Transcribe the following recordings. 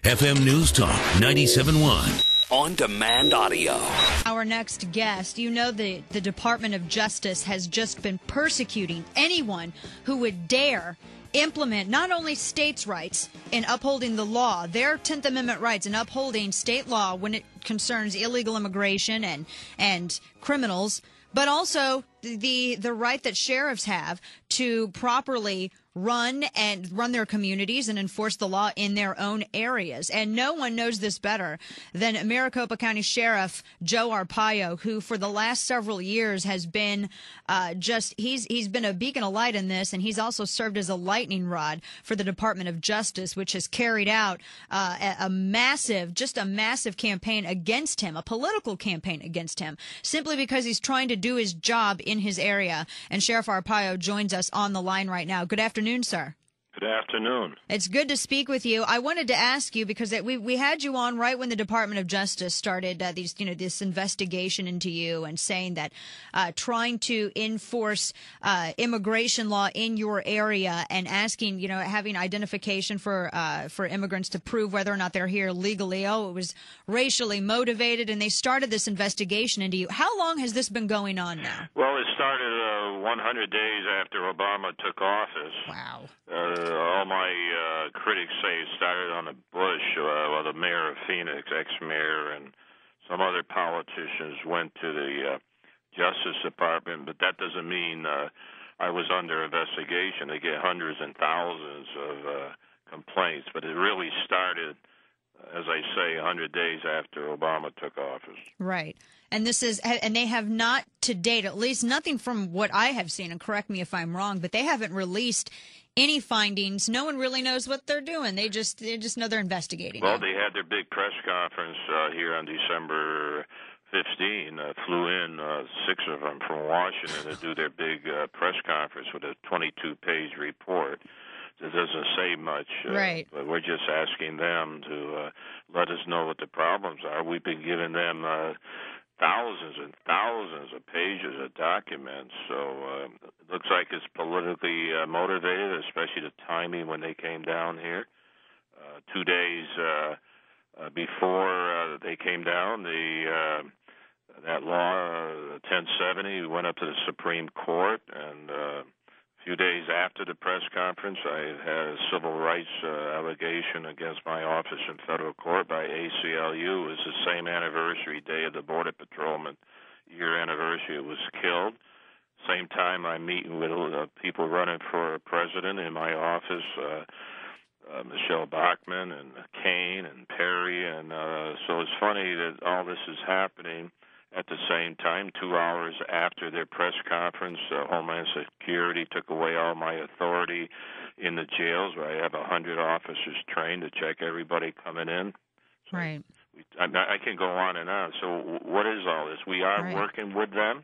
FM News Talk 97.1. On-demand audio. Our next guest, you know the Department of Justice has just been persecuting anyone who would dare implement not only states' rights in upholding the law, their 10th Amendment rights in upholding state law when it concerns illegal immigration and criminals, but also the right that sheriffs have to properly run their communities and enforce the law in their own areas. And no one knows this better than Maricopa County Sheriff Joe Arpaio, who for the last several years has been he's been a beacon of light in this, and he's also served as a lightning rod for the Department of Justice, which has carried out a massive campaign against him, a political campaign against him, simply because he's trying to do his job in his area. And Sheriff Arpaio joins us on the line right now. Good afternoon, sir. Good afternoon. It's good to speak with you. I wanted to ask you because we had you on right when the Department of Justice started this investigation into you and saying that trying to enforce immigration law in your area and asking, having identification for immigrants to prove whether or not they're here legally. Oh, it was racially motivated, and they started this investigation into you. How long has this been going on now? Well, it started 100 days after Obama took office. Wow. All my critics say it started on the Bush, the mayor of Phoenix, ex-mayor, and some other politicians went to the Justice Department, but that doesn't mean I was under investigation. They get hundreds and thousands of complaints, but it really started, as I say, 100 days after Obama took office. Right. And they have not to date, at least nothing from what I have seen, and correct me if I'm wrong, but they haven't released any findings. No one really knows what they're doing. They just know they're investigating. Well, they had their big press conference here on December 15. Flew in 6 of them from Washington to do their big press conference with a 22-page report. It doesn't say much, right. But we're just asking them to let us know what the problems are. We've been giving them thousands and thousands of pages of documents, so it looks like it's politically motivated, especially the timing when they came down here. 2 days before they came down, that law, 1070, went up to the Supreme Court, and a few days after the press conference, I had a civil rights allegation against my office in federal court by ACLU. It was the same anniversary day of the Border Patrolman year anniversary. It was killed. Same time I'm meeting with people running for president in my office, Michelle Bachmann and Kane and Perry. And so it's funny that all this is happening at the same time. 2 hours after their press conference, Homeland Security took away all my authority in the jails, where I have 100 officers trained to check everybody coming in. So right. I can go on and on. So what is all this? We are working with them,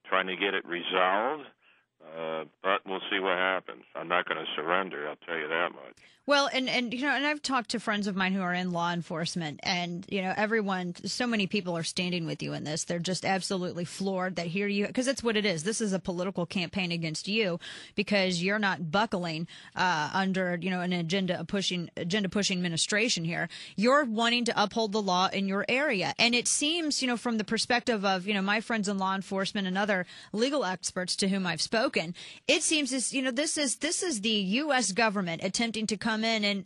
trying to get it resolved, but we'll see what happens. I'm not going to surrender, I'll tell you that much. Well, and I've talked to friends of mine who are in law enforcement, and so many people are standing with you in this. They're just absolutely floored that here you, because that's what it is. This is a political campaign against you because you're not buckling under an agenda pushing administration here. You're wanting to uphold the law in your area, and it seems from the perspective of my friends in law enforcement and other legal experts to whom I've spoken, it seems this is the U.S. government attempting to come in and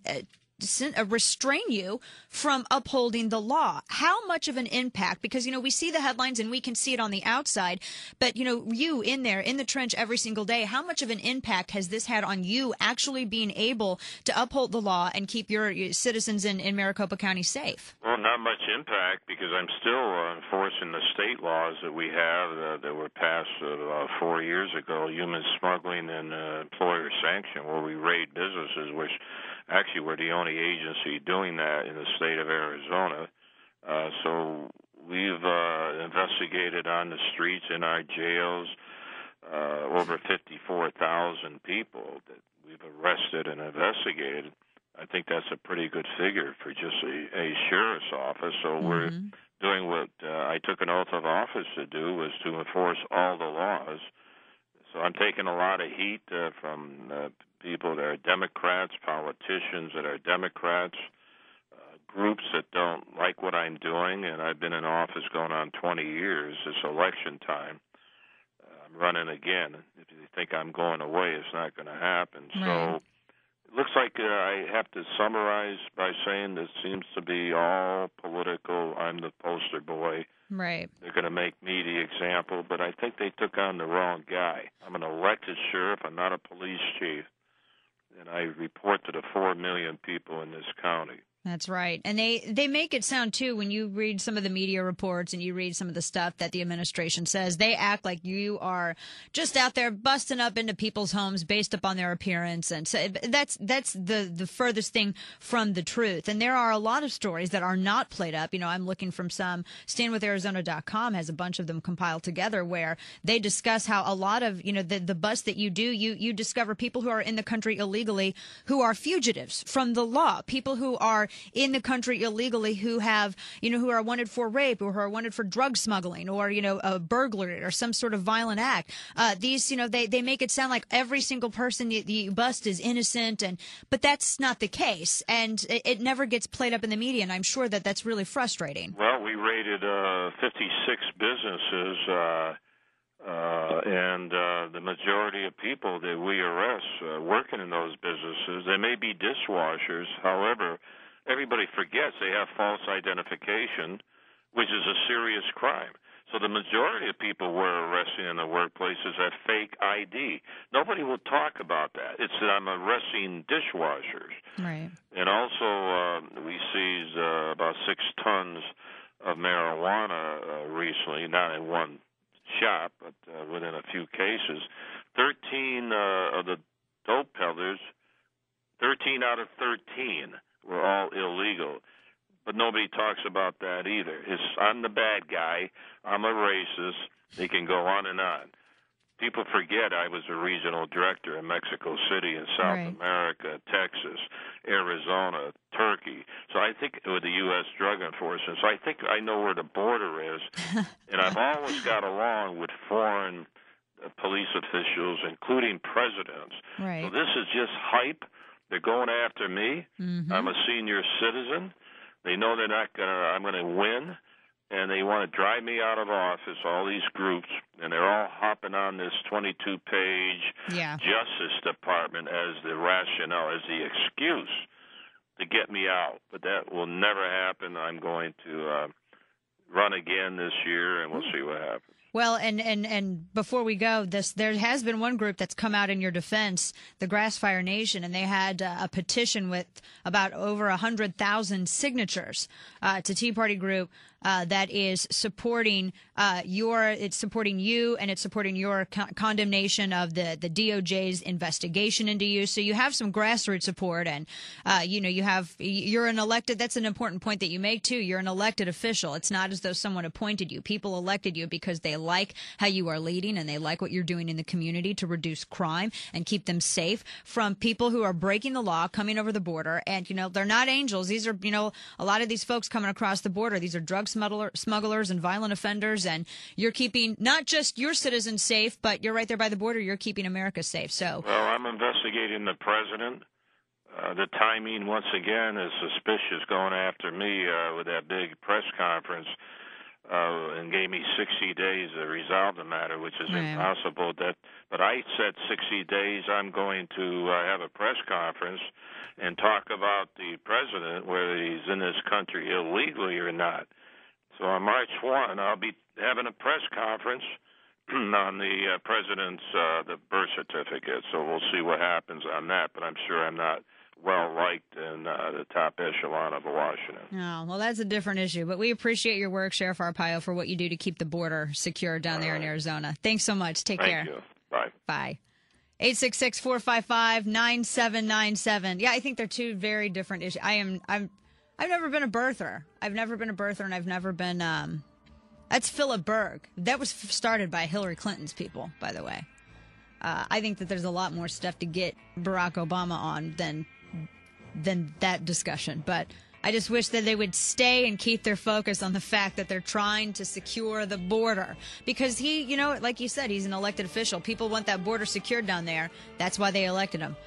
restrain you from upholding the law. How much of an impact? Because, we see the headlines and we can see it on the outside, but, you in there, in the trench every single day, how much of an impact has this had on you actually being able to uphold the law and keep your citizens in Maricopa County safe? Well, not much impact, because I'm still enforcing the state laws that we have that were passed 4 years ago, human smuggling and employer sanction, where we raid businesses, which actually we're the only agency doing that in the state of Arizona. So we've investigated on the streets in our jails over 54,000 people that we've arrested and investigated. I think that's a pretty good figure for just a sheriff's office. So we're doing what I took an oath of office to do, was to enforce all the laws. So I'm taking a lot of heat from people that are Democrats, politicians that are Democrats, like what I'm doing, and I've been in office going on 20 years. It's election time. I'm running again. If you think I'm going away, it's not going to happen. Right. So it looks like I have to summarize by saying this seems to be all political. I'm the poster boy. Right. They're going to make me the example, but I think they took on the wrong guy. I'm an elected sheriff. I'm not a police chief. And I report to the 4 million people in this county. That's right. And they make it sound, too, when you read some of the media reports and you read some of the stuff that the administration says, they act like you are just out there busting up into people's homes based upon their appearance. And so that's the furthest thing from the truth. And there are a lot of stories that are not played up. You know, I'm looking from some. StandWithArizona.com has a bunch of them compiled together where they discuss how a lot of, you know, the bust that you do, you discover people who are in the country illegally who are fugitives from the law, people who are in the country illegally who have, you know, who are wanted for rape or who are wanted for drug smuggling or, you know, a burglary or some sort of violent act. These, you know, they make it sound like every single person you bust is innocent, but that's not the case. And it never gets played up in the media. And I'm sure that that's really frustrating. Well, we raided 56 businesses, and the majority of people that we arrest working in those businesses, they may be dishwashers. However, everybody forgets they have false identification, which is a serious crime. So the majority of people we're arresting in the workplaces have fake ID. Nobody will talk about that. It's that I'm arresting dishwashers. Right. And also we seized about 6 tons of marijuana recently, not in one shop, but within a few cases. 13 of the dope peddlers, 13 out of 13 were all illegal. But nobody talks about that either. I'm the bad guy. I'm a racist. They can go on and on. People forget I was a regional director in Mexico City in South America, Texas, Arizona, Turkey. So I think with the U.S. Drug Enforcement. So I think I know where the border is. And I've always got along with foreign police officials, including presidents. Right. So this is just hype. They're going after me. Mm-hmm. I'm a senior citizen. They know they're not I'm going to win, and they want to drive me out of office, all these groups, and they're all hopping on this 22-page Justice Department as the rationale, as the excuse to get me out. But that will never happen. I'm going to run again this year, and we'll see what happens. Well, and before we go, there has been one group that's come out in your defense, the Grassfire Nation, and they had a petition with about over 100,000 signatures to Tea Party group that is supporting it's supporting you, and it's supporting your condemnation of the DOJ's investigation into you. So you have some grassroots support, and you're an elected. That's an important point that you make too. You're an elected official. It's not as though someone appointed you. People elected you because they like how you are leading, and they like what you're doing in the community to reduce crime and keep them safe from people who are breaking the law, coming over the border. And they're not angels. These are a lot of these folks coming across the border. These are drug smugglers and violent offenders, and you're keeping not just your citizens safe, but you're right there by the border. You're keeping America safe. So, well, I'm investigating the president. The timing, once again, is suspicious, going after me with that big press conference, and gave me 60 days to resolve the matter, which is impossible. But I said 60 days. I'm going to have a press conference and talk about the president, whether he's in this country illegally or not. So on March 1, I'll be having a press conference on the president's the birth certificate. So we'll see what happens on that. But I'm sure I'm not well-liked in the top echelon of Washington. Oh, well, that's a different issue. But we appreciate your work, Sheriff Arpaio, for what you do to keep the border secure down there in Arizona. Thanks so much. Take care. Thank you. Bye. Bye. 866-455-9797. Yeah, I think they're two very different issues. I've never been a birther. I've never been a birther, and I've never been, that's Philip Berg. That was started by Hillary Clinton's people, by the way. I think that there's a lot more stuff to get Barack Obama on than that discussion. But I just wish that they would stay and keep their focus on the fact that they're trying to secure the border. Because he, like you said, he's an elected official. People want that border secured down there. That's why they elected him.